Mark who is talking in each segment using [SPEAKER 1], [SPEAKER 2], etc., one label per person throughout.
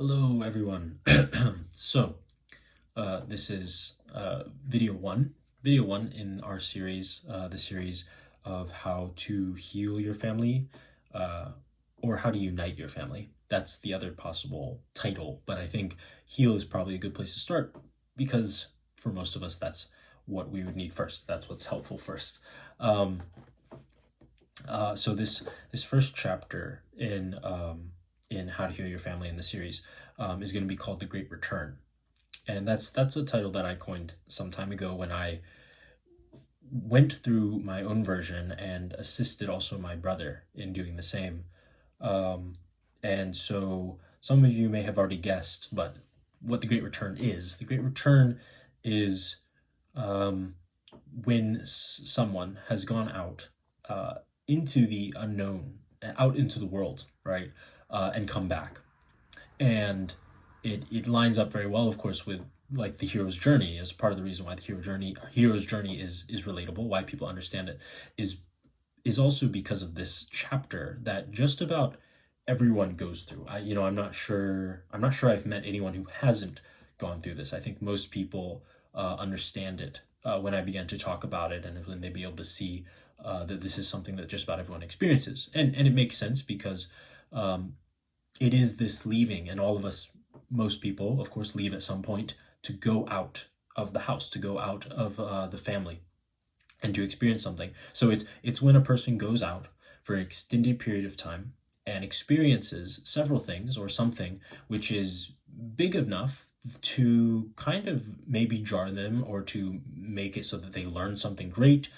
[SPEAKER 1] Hello, everyone. This is video one in our series, the series of how to heal your family, uh, or how to unite your family. That's the other possible title, but I think heal is probably a good place to start because for most of us, that's what we would need first. That's what's helpful first. Um, so this first chapter in How to Heal Your Family in the series is going to be called The Great Return, and that's a title that I coined some time ago when I went through my own version and assisted also my brother in doing the same. Um, and so some of you may have already guessed, but what the Great Return is. The Great Return is um, when someone has gone out into the unknown, out into the world, right, and come back. And it lines up very well, of course, with like the hero's journey. Is part of the reason why the hero's journey is relatable. Why people understand it is also because of this chapter that just about everyone goes through. I'm not sure. I'm not sure I've met anyone who hasn't gone through this. I think most people understand it when I began to talk about it, and when they be able to see that this is something that just about everyone experiences, and it makes sense because um, it is this leaving, and all of us, most people, of course, leave at some point to go out of the house, to go out of the family, and to experience something. So it's when a person goes out for an extended period of time and experiences several things or something which is big enough to kind of maybe jar them or to make it so that they learn something great.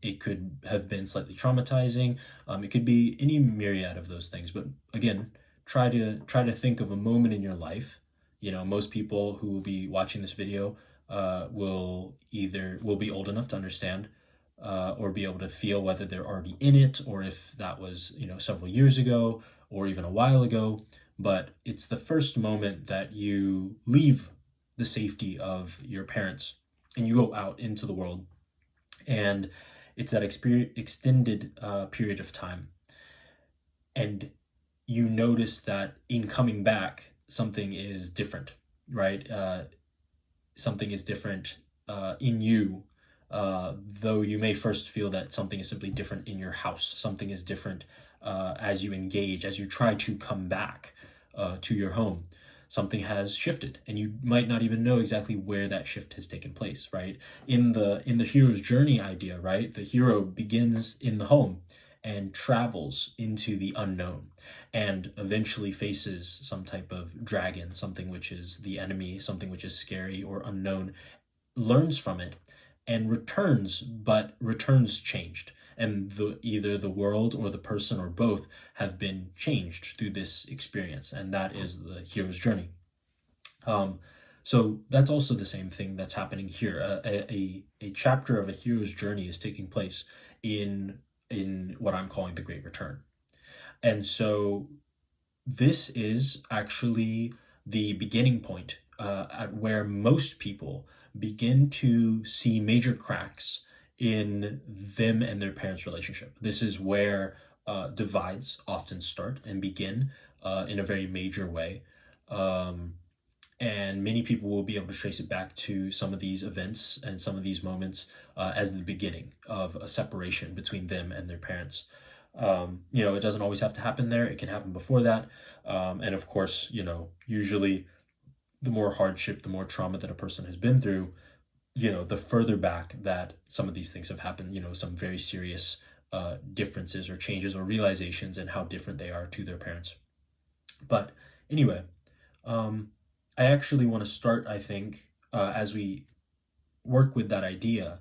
[SPEAKER 1] It could have been slightly traumatizing. It could be any myriad of those things. But again, try to think of a moment in your life. Most people who will be watching this video will be old enough to understand or be able to feel whether they're already in it or if that was several years ago or even a while ago. But it's the first moment that you leave the safety of your parents and you go out into the world, and it's that extended period of time, and you notice that in coming back something is different, right? Something is different in you, though you may first feel that something is simply different in your house. Something is different as you engage, as you try to come back to your home. Something has shifted, and you might not even know exactly where that shift has taken place. Right, in the hero's journey idea, right, the hero begins in the home and travels into the unknown and eventually faces some type of dragon, something which is the enemy, something which is scary or unknown, learns from it and returns, but returns changed. And either the world or the person or both have been changed through this experience, and that is the hero's journey. Um, so that's also the same thing that's happening here. A chapter of a hero's journey is taking place in what I'm calling the Great Return. And so this is actually the beginning point at where most people begin to see major cracks in them and their parents' relationship. This is where divides often start and begin in a very major way. Um, and many people will be able to trace it back to some of these events and some of these moments as the beginning of a separation between them and their parents. It doesn't always have to happen there. It can happen before that. And of course, usually the more hardship, the more trauma that a person has been through, the further back that some of these things have happened, some very serious differences or changes or realizations and how different they are to their parents. But anyway, I actually want to start, I think, as we work with that idea,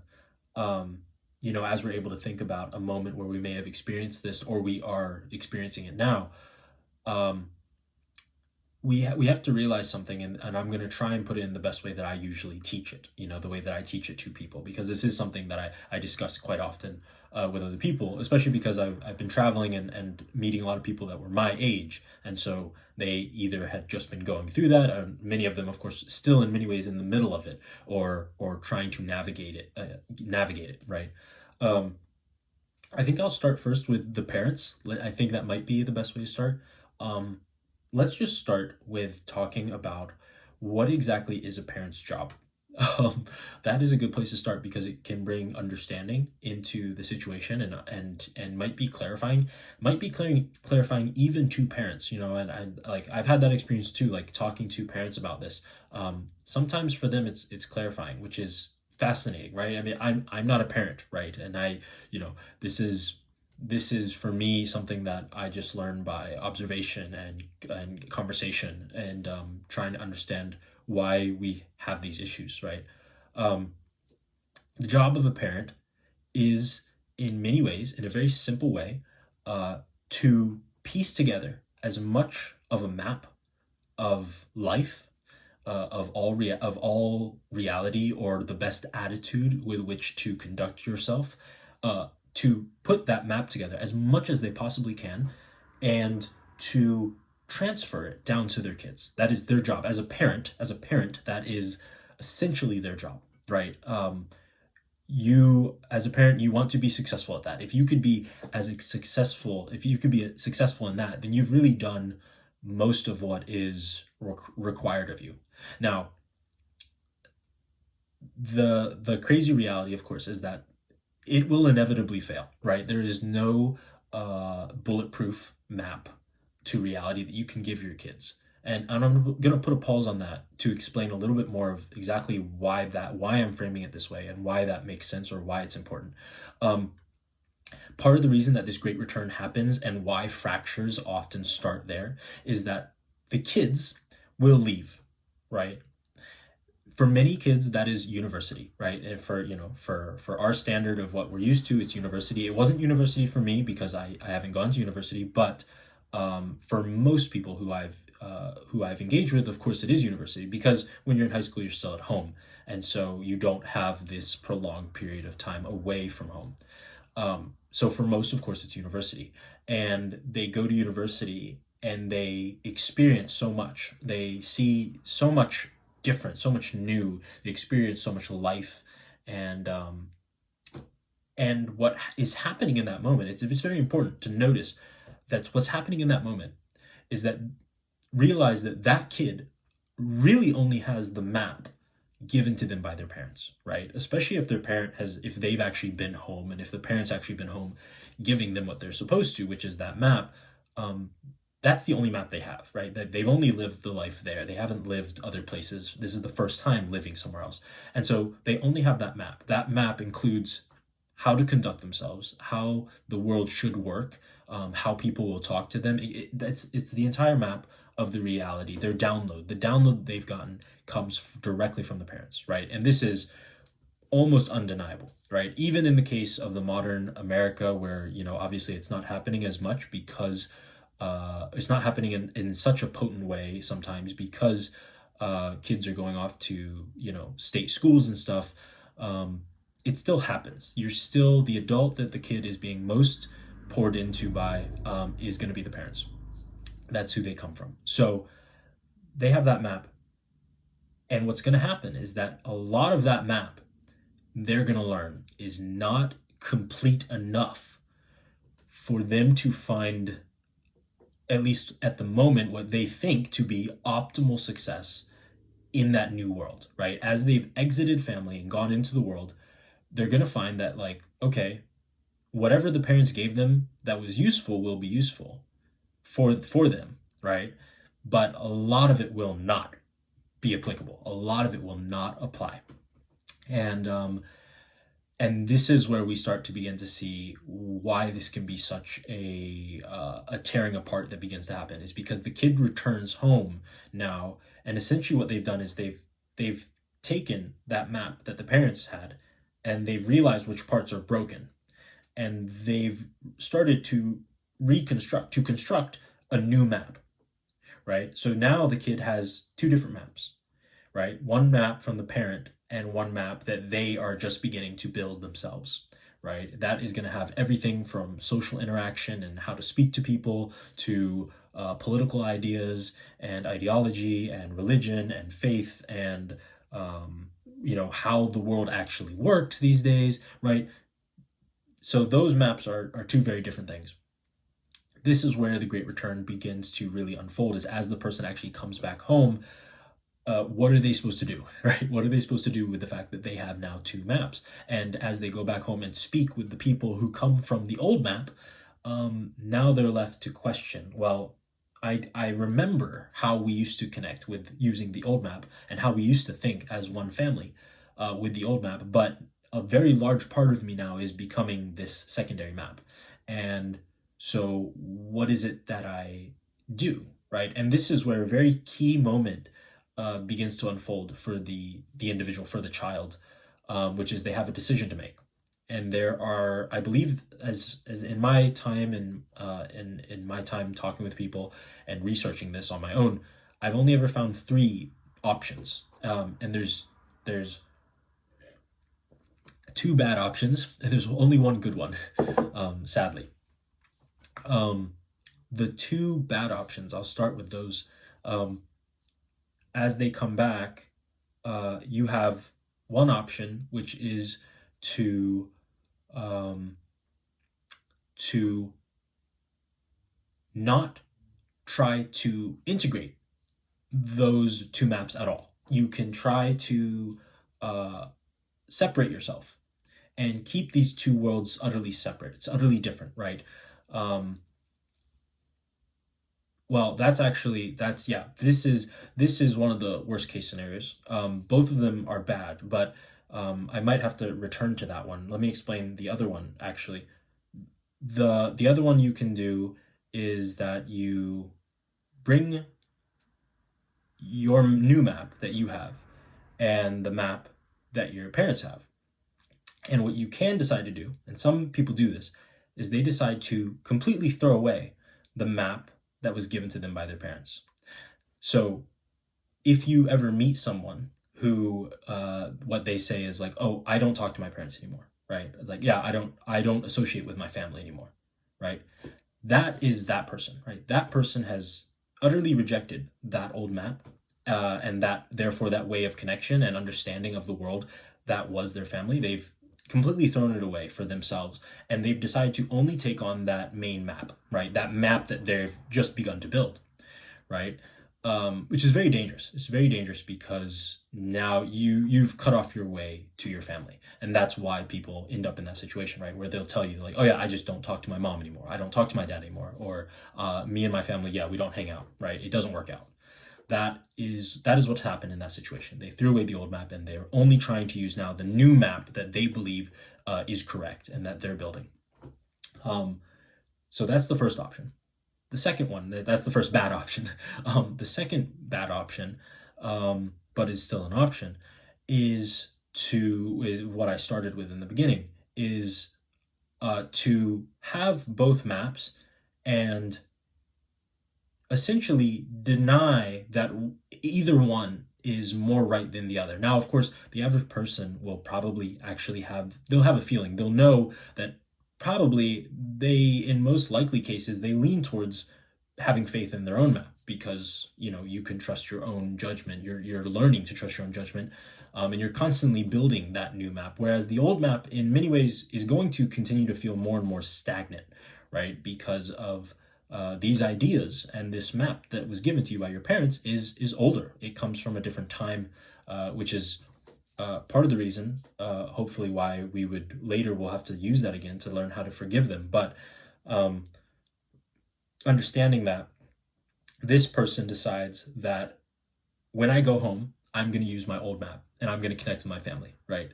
[SPEAKER 1] as we're able to think about a moment where we may have experienced this or we are experiencing it now, um, we have to realize something, and I'm going to try and put it in the best way that I usually teach it, the way that I teach it to people, because this is something that I discuss quite often with other people, especially because I've been traveling and meeting a lot of people that were my age, and so they either had just been going through that, or many of them, of course, still in many ways in the middle of it, or trying to navigate it, right? Um, I think I'll start first with the parents. I think that might be the best way to start. Um, let's just start with talking about what exactly is a parent's job. Um, that is a good place to start because it can bring understanding into the situation, and might be clarifying even to parents, and like I've had that experience too, like talking to parents about this. Sometimes for them it's clarifying, which is fascinating, right? I mean, I'm not a parent, right? And you know, this is this is for me something that I just learned by observation and conversation, and trying to understand why we have these issues, right? Um, the job of a parent is, in many ways, in a very simple way, uh, to piece together as much of a map of life, of all reality, or the best attitude with which to conduct yourself, to put that map together as much as they possibly can, and to transfer it down to their kids. That is their job as a parent. As a parent, that is essentially their job, right? You, as a parent, you want to be successful at that. If you could be successful in that, then you've really done most of what is required of you. Now, the crazy reality, of course, is that it will inevitably fail, right? There is no bulletproof map to reality that you can give your kids. And I'm going to put a pause on that to explain a little bit more of exactly why I'm framing it this way and why that makes sense, or why it's important. Um, Part of the reason that this great return happens and why fractures often start there is that the kids will leave, right? For many kids, that is university, right? And for our standard of what we're used to, it's university. It wasn't university for me because I haven't gone to university, but for most people who I've engaged with, of course, it is university, because when you're in high school, you're still at home, and so you don't have this prolonged period of time away from home. So for most, of course, it's university, and they go to university and they experience so much. They see so much different, so much new. They experience so much life, and what is happening in that moment. It's very important to notice that what's happening in that moment is that realize that that kid really only has the map given to them by their parents, right? Especially if they've actually been home, and if the parents actually been home giving them what they're supposed to, which is that map. um, that's the only map they have, right? That they've only lived the life there. They haven't lived other places. This is the first time living somewhere else. And so they only have that map. That map includes how to conduct themselves, how the world should work, how people will talk to them. It's the entire map of the reality. The download they've gotten comes directly from the parents, right? And this is almost undeniable, right? Even in the case of the modern America, where obviously it's not happening as much because it's not happening in such a potent way sometimes, because kids are going off to state schools and stuff. It still happens. You're still the adult that the kid is being most poured into by, is going to be the parents. That's who they come from. So they have that map. And what's going to happen is that a lot of that map they're going to learn is not complete enough for them to find, at least at the moment, what they think to be optimal success in that new world, right? As they've exited family and gone into the world, they're going to find that, like, okay, whatever the parents gave them that was useful will be useful for them, right? But a lot of it will not be applicable. A lot of it will not apply. And this is where we start to begin to see why this can be such a tearing apart that begins to happen, is because the kid returns home now, and essentially what they've done is they've taken that map that the parents had, and they've realized which parts are broken, and they've started to construct a new map, right? So now the kid has two different maps, right? One map from the parent and one map that they are just beginning to build themselves, right? That is going to have everything from social interaction and how to speak to people to political ideas and ideology and religion and faith and how the world actually works these days, right? So those maps are two very different things. this is where the great return begins to really unfold, is as the person actually comes back home, what are they supposed to do, right? What are they supposed to do with the fact that they have now two maps? And as they go back home and speak with the people who come from the old map, now they're left to question, well, I remember how we used to connect with using the old map and how we used to think as one family with the old map, but a very large part of me now is becoming this secondary map. And so what is it that I do, right? And this is where a very key moment begins to unfold for the individual, for the child, which is they have a decision to make. And there are, I believe, as in my time and in my time talking with people and researching this on my own, I've only ever found three options. And there's two bad options, and there's only one good one, sadly. The two bad options, I'll start with those. As they come back, you have one option, which is to not try to integrate those two maps at all. You can try to separate yourself and keep these two worlds utterly separate. It's utterly different, right? Well, this is one of the worst case scenarios. Both of them are bad, but I might have to return to that one. Let me explain the other one, actually. The other one you can do is that you bring your new map that you have and the map that your parents have. And what you can decide to do, and some people do this, is they decide to completely throw away the map that was given to them by their parents. So if you ever meet someone who what they say is like, oh, I don't talk to my parents anymore, right? Like, yeah, I don't associate with my family anymore, right? That is that person, right? That person has utterly rejected that old map, and that therefore that way of connection and understanding of the world that was their family. They've completely thrown it away for themselves, and they've decided to only take on that main map, right? That map that they've just begun to build, right? Which is very dangerous. It's very dangerous because now you've cut off your way to your family, and that's why people end up in that situation, right? Where they'll tell you like, oh yeah, I just don't talk to my mom anymore. I don't talk to my dad anymore, or me and my family, yeah, we don't hang out, right? It doesn't work out. That is what happened in that situation. They threw away the old map and they're only trying to use now the new map that they believe is correct and that they're building. So that's the first option. The second one, that's the first bad option. The second bad option, but is still an option, is what I started with in the beginning, is to have both maps and essentially deny that either one is more right than the other. Now, of course, the average person will probably actually they'll have a feeling. They'll know that probably in most likely cases, they lean towards having faith in their own map because, you can trust your own judgment. You're learning to trust your own judgment, and you're constantly building that new map. Whereas the old map, in many ways, is going to continue to feel more and more stagnant, right? Because of these ideas, and this map that was given to you by your parents is older. It comes from a different time, which is part of the reason, hopefully, why we'll have to use that again to learn how to forgive them. But understanding that this person decides that when I go home, I'm going to use my old map and I'm going to connect with my family, right?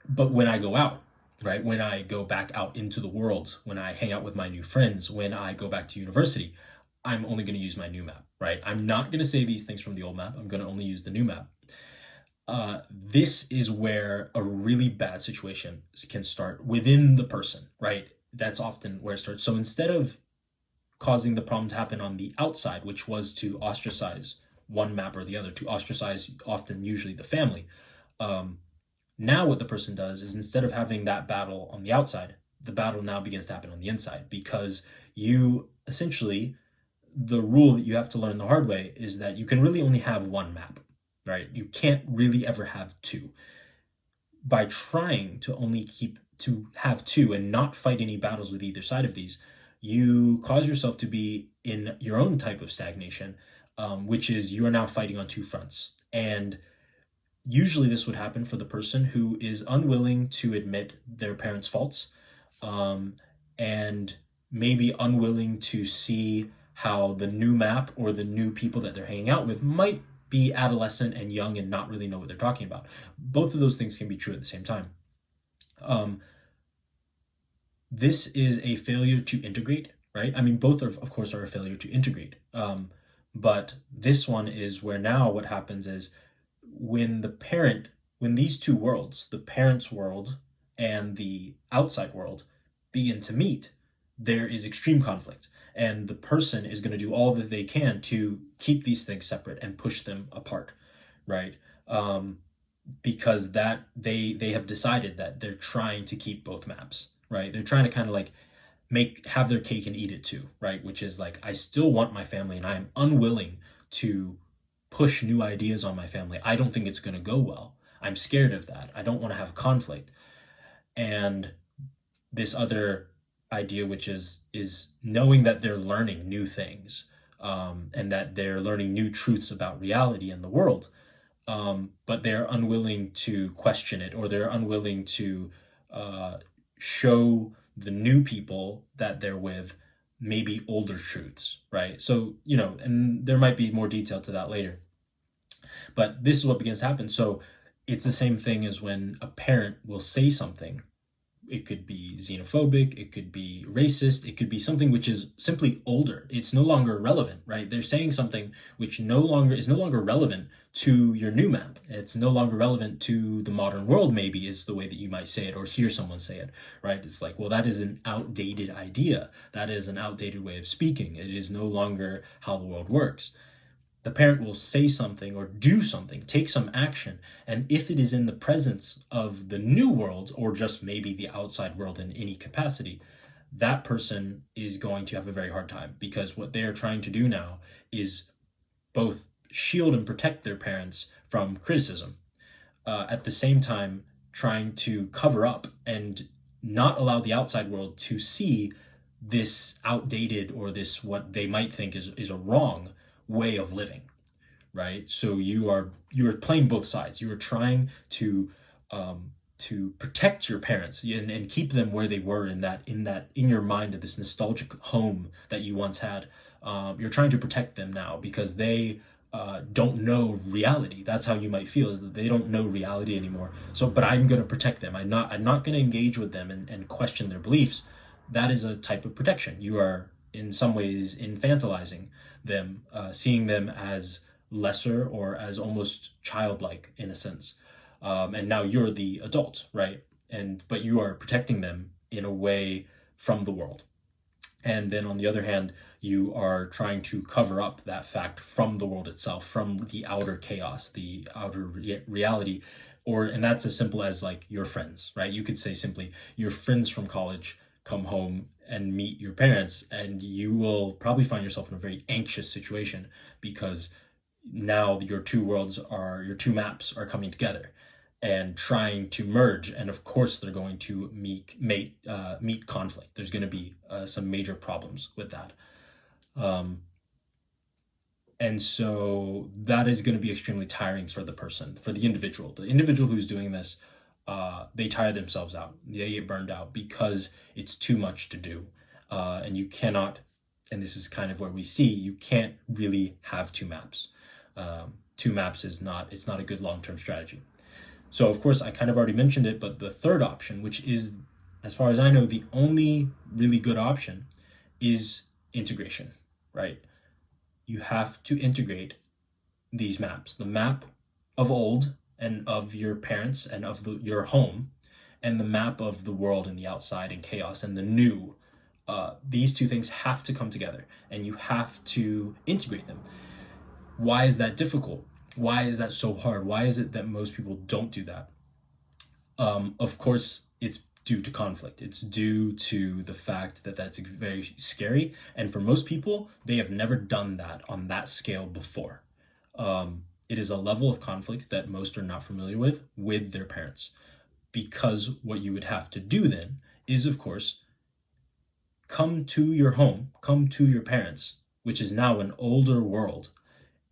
[SPEAKER 1] But when I go out, right, when I go back out into the world, when I hang out with my new friends, when I go back to university, I'm only going to use my new map, right? I'm not going to say these things from the old map. I'm going to only use the new map. This is where a really bad situation can start within the person, right? That's often where it starts. So instead of causing the problem to happen on the outside, which was to ostracize one map or the other, to ostracize usually the family, now what the person does is, instead of having that battle on the outside, the battle now begins to happen on the inside, because you essentially, the rule that you have to learn the hard way is that you can really only have one map, right? You can't really ever have two. By trying to only have two and not fight any battles with either side of these, you cause yourself to be in your own type of stagnation, which is you are now fighting on two fronts. And usually this would happen for the person who is unwilling to admit their parents' faults, um, and maybe unwilling to see how the new map or the new people that they're hanging out with might be adolescent and young and not really know what they're talking about. Both of those things can be true at the same time. Um, this is a failure to integrate, right? I mean, both are, of course, are a failure to integrate. But this one is where now what happens is when the parent, when these two worlds, the parent's world and the outside world, begin to meet, there is extreme conflict. And the person is going to do all that they can to keep these things separate and push them apart, right? Because that they have decided that they're trying to keep both maps, right? They're trying to kind of like have their cake and eat it too, right? Which is like, I still want my family and I am unwilling to push new ideas on my family. I don't think it's going to go well. I'm scared of that. I don't want to have conflict. And this other idea, which is knowing that they're learning new things, and that they're learning new truths about reality and the world, but they're unwilling to question it, or they're unwilling to show the new people that they're with maybe older truths, right? So, and there might be more detail to that later. But this is what begins to happen. So it's the same thing as when a parent will say something. It could be xenophobic, it could be racist, it could be something which is simply older. It's no longer relevant, right? They're saying something which no longer relevant to your new map. It's no longer relevant to the modern world, maybe, is the way that you might say it or hear someone say it, right? It's like, well, that is an outdated idea. That is an outdated way of speaking. It is no longer how the world works. The parent will say something or do something, take some action, and if it is in the presence of the new world or just maybe the outside world in any capacity, that person is going to have a very hard time, because what they are trying to do now is both shield and protect their parents from criticism, at the same time trying to cover up and not allow the outside world to see this outdated, or this what they might think is a wrong way of living, right? So you are playing both sides. You are trying to protect your parents and keep them where they were in your mind, of this nostalgic home that you once had. You're trying to protect them now because they don't know reality. That's how you might feel, is that they don't know reality anymore. So, but I'm going to protect them. I'm not going to engage with them and question their beliefs. That is a type of protection. You are in some ways infantilizing them, seeing them as lesser or as almost childlike in a sense. And now you're the adult, right? But you are protecting them in a way from the world. And then on the other hand, you are trying to cover up that fact from the world itself, from the outer chaos, the outer reality. And that's as simple as like your friends, right? You could say simply, your friends from college come home and meet your parents, and you will probably find yourself in a very anxious situation, because now your two maps are coming together and trying to merge, and of course they're going to meet conflict. There's going to be some major problems with that, and so that is going to be extremely tiring for the person, for the individual who's doing this. They tire themselves out. They get burned out because it's too much to do, and you cannot. And this is kind of where we see you can't really have two maps. Two maps is not. It's not a good long-term strategy. So, of course, I kind of already mentioned it, but the third option, which is, as far as I know, the only really good option, is integration, right? You have to integrate these maps, the map of old and of your parents and of your home, and the map of the world and the outside and chaos and the new. These two things have to come together, and you have to integrate them. Why is that difficult? Why is that so hard? Why is it that most people don't do that? Of course, it's due to conflict. It's due to the fact that that's very scary. And for most people, they have never done that on that scale before. It is a level of conflict that most are not familiar with their parents. Because what you would have to do then is, of course, come to your home, come to your parents, which is now an older world,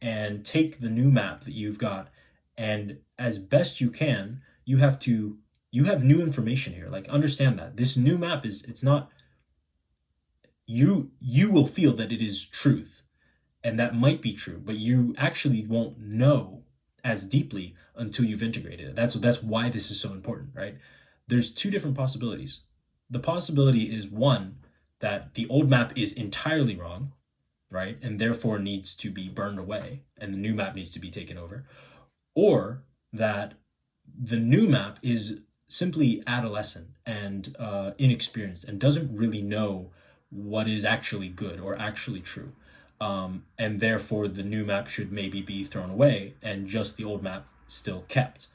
[SPEAKER 1] and take the new map that you've got, and as best you can, you have new information here. Like, understand that this new map is, it's not, you will feel that it is truth, and that might be true, but you actually won't know as deeply until you've integrated it. That's why this is so important, right? There's two different possibilities. The possibility is, one, that the old map is entirely wrong, right, and therefore needs to be burned away, and the new map needs to be taken over, or that the new map is simply adolescent and inexperienced and doesn't really know what is actually good or actually true. And therefore, the new map should maybe be thrown away and just the old map still kept.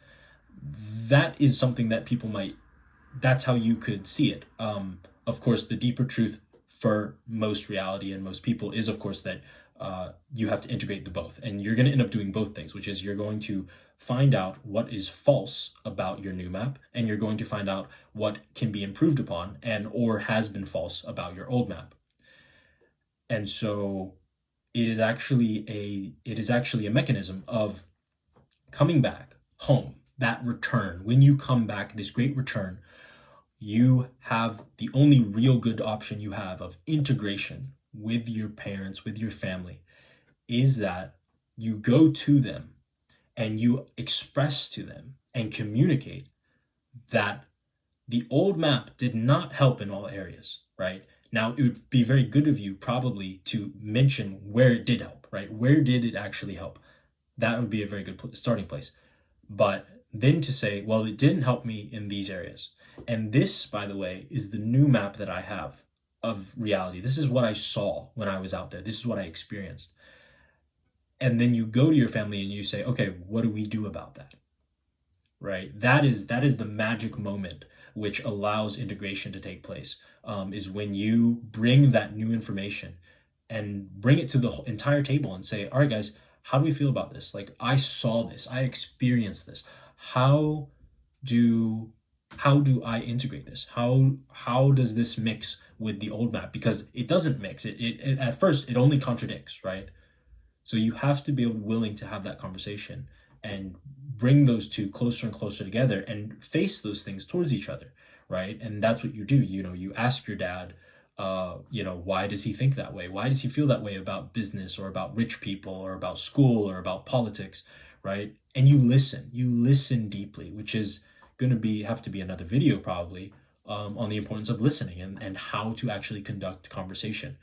[SPEAKER 1] That is something that people might, that's how you could see it. Of course, the deeper truth for most reality and most people is, of course, that you have to integrate the both. And you're going to end up doing both things, which is you're going to find out what is false about your new map, and you're going to find out what can be improved upon and or has been false about your old map. And so it is actually a mechanism of coming back home, that return. When you come back, this great return, you have the only real good option you have of integration with your parents, with your family, is that you go to them and you express to them and communicate that the old map did not help in all areas, right? Now, it would be very good of you probably to mention where it did help, right? Where did it actually help? That would be a very good starting place. But then to say, well, it didn't help me in these areas. And this, by the way, is the new map that I have of reality. This is what I saw when I was out there. This is what I experienced. And then you go to your family and you say, okay, what do we do about that? Right? That is the magic moment which allows integration to take place, is when you bring that new information and bring it to the entire table and say, all right, guys, how do we feel about this? Like, I saw this, I experienced this. How do I integrate this? How does this mix with the old map? Because it doesn't mix. It at first it only contradicts, right? So you have to be willing to have that conversation and bring those two closer and closer together and face those things towards each other, right? And that's what you do. You ask your dad, why does he think that way? Why does he feel that way about business or about rich people or about school or about politics, right? And you listen deeply, which is going to have to be another video probably, on the importance of listening and how to actually conduct conversation.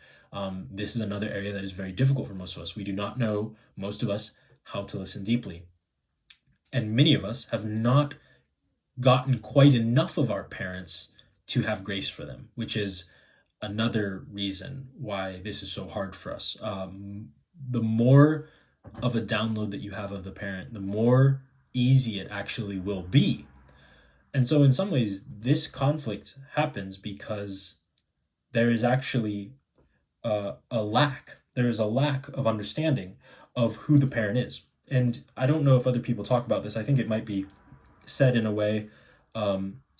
[SPEAKER 1] This is another area that is very difficult for most of us. We do not know, most of us, how to listen deeply. And many of us have not gotten quite enough of our parents to have grace for them, which is another reason why this is so hard for us. The more of a download that you have of the parent, the more easy it actually will be. And so in some ways, this conflict happens because there is actually there is a lack of understanding of who the parent is. And I don't know if other people talk about this. I think it might be said in a way,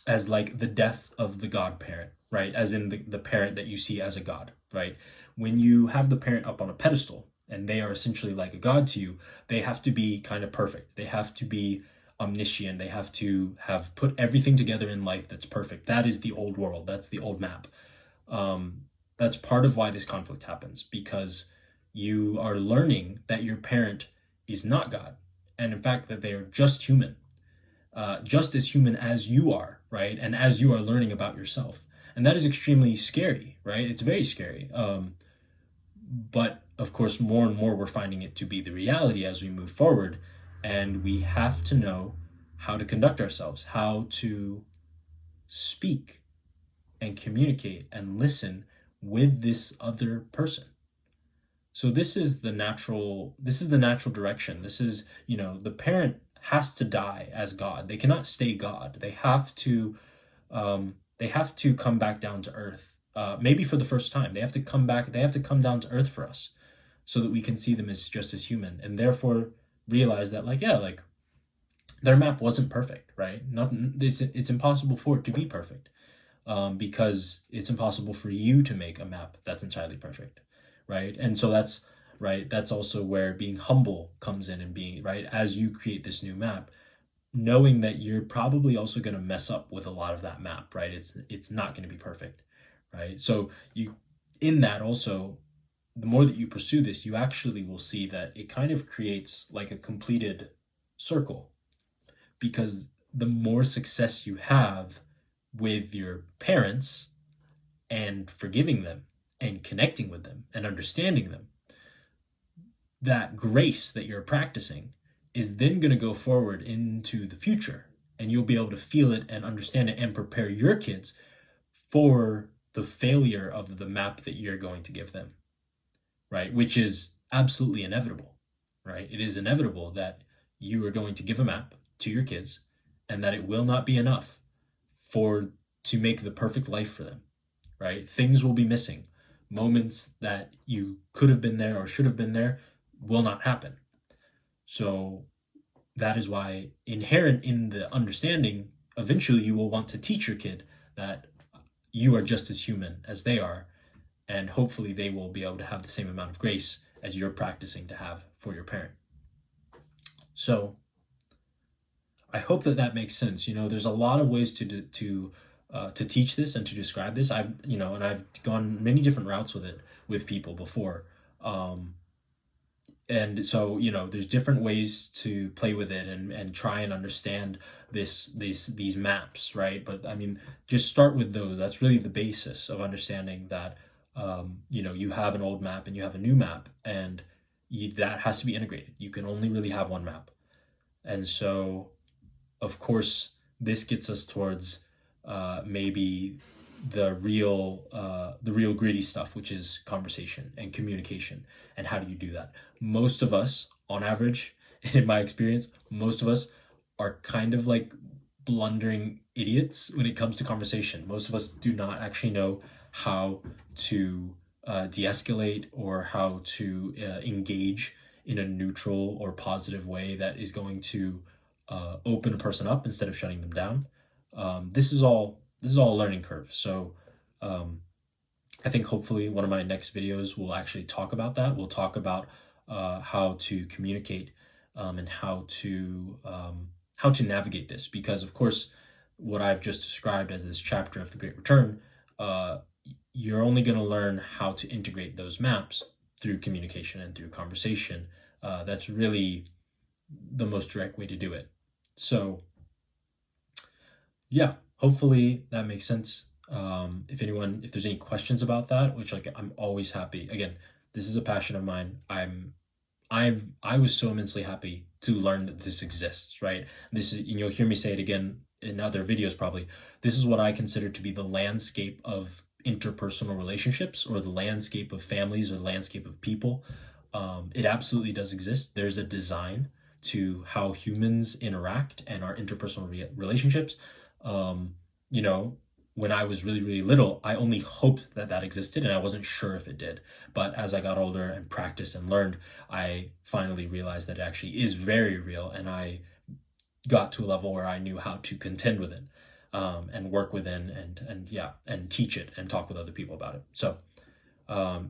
[SPEAKER 1] as like the death of the godparent, right? As in the parent that you see as a god, right? When you have the parent up on a pedestal and they are essentially like a god to you, they have to be kind of perfect. They have to be omniscient. They have to have put everything together in life that's perfect. That is the old world. That's the old map. That's part of why this conflict happens, because you are learning that your parent is not God. And in fact, that they are just human, just as human as you are, right? And as you are learning about yourself. And that is extremely scary, right? It's very scary. But of course, more and more we're finding it to be the reality as we move forward. And we have to know how to conduct ourselves, how to speak and communicate and listen with this other person. So this is the natural direction. This is, the parent has to die as God. They cannot stay God. They have to come back down to earth. Maybe for the first time. They have to come back, they have to come down to earth for us so that we can see them as just as human, and therefore realize that their map wasn't perfect, right? Nothing, it's impossible for it to be perfect. because it's impossible for you to make a map that's entirely perfect, right? And so that's right. That's also where being humble comes in, and being right as you create this new map, knowing that you're probably also going to mess up with a lot of that map, right? It's not going to be perfect, right? So you in that also, the more that you pursue this, you actually will see that it kind of creates like a completed circle, because the more success you have with your parents and forgiving them and connecting with them and understanding them, that grace that you're practicing is then going to go forward into the future, and you'll be able to feel it and understand it and prepare your kids for the failure of the map that you're going to give them, right? Which is absolutely inevitable, right? It is inevitable that you are going to give a map to your kids and that it will not be enough for to make the perfect life for them, right? Things will be missing. Moments that you could have been there or should have been there will not happen. So that is why, inherent in the understanding, eventually you will want to teach your kid that you are just as human as they are, and hopefully they will be able to have the same amount of grace as you're practicing to have for your parent. So I hope that that makes sense. There's a lot of ways to teach this and to describe this. I've gone many different routes with it with people before. And so there's different ways to play with it and try and understand these maps, right? But I mean, just start with those. That's really the basis of understanding that you have an old map and you have a new map, and that has to be integrated. You can only really have one map. And so of course this gets us towards maybe the real gritty stuff, which is conversation and communication. And how do you do that? Most of us, on average, in my experience, most of us are kind of like blundering idiots when it comes to conversation. Most of us do not actually know how to de-escalate, or how to engage in a neutral or positive way that is going to open a person up instead of shutting them down. This is all a learning curve. So um, I think hopefully one of my next videos will actually talk about that. We'll talk about how to communicate, and how to navigate this, because of course what I've just described as this chapter of the Great Return, uh, you're only going to learn how to integrate those maps through communication and through conversation. That's really the most direct way to do it. So yeah, hopefully that makes sense. If there's any questions about that, which, like, I'm always happy. Again, this is a passion of mine. I was so immensely happy to learn that this exists, right? This is, and you'll hear me say it again in other videos probably. This is what I consider to be the landscape of interpersonal relationships, or the landscape of families, or the landscape of people. It absolutely does exist. There's a design to how humans interact and our interpersonal relationships. Um, you know, when I was really, really little, I only hoped that that existed, and I wasn't sure if it did. But as I got older and practiced and learned, I finally realized that it actually is very real, and I got to a level where I knew how to contend with it, and work within, and yeah, and teach it and talk with other people about it. So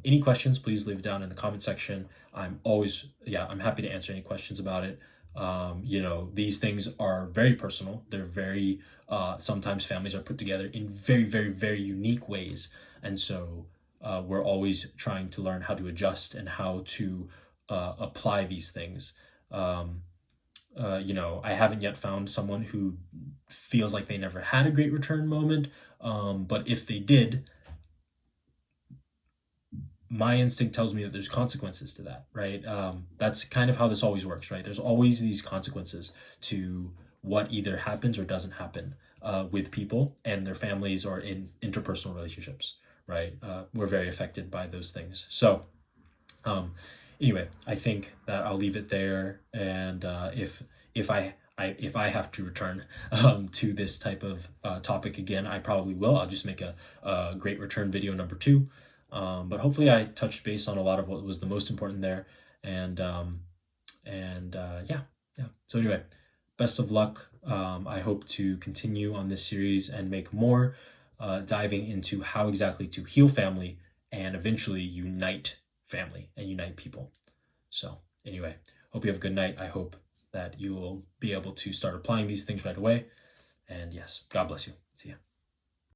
[SPEAKER 1] any questions, please leave it down in the comment section. I'm happy to answer any questions about it. These things are very personal. They're very, sometimes families are put together in very, very, very unique ways. And so we're always trying to learn how to adjust and how to apply these things. I haven't yet found someone who feels like they never had a great return moment. But if they did, my instinct tells me that there's consequences to that, right? That's kind of how this always works, right? There's always these consequences to what either happens or doesn't happen with people and their families, or in interpersonal relationships, right? We're very affected by those things. So anyway, I think that I'll leave it there. And if I have to return to this type of topic again, I probably will. I'll just make a great return video number 2. But hopefully I touched base on a lot of what was the most important there. And yeah. So anyway, best of luck. I hope to continue on this series and make more. diving into how exactly to heal family and eventually unite family and unite people. So anyway, hope you have a good night. I hope that you will be able to start applying these things right away. And yes, God bless you. See ya.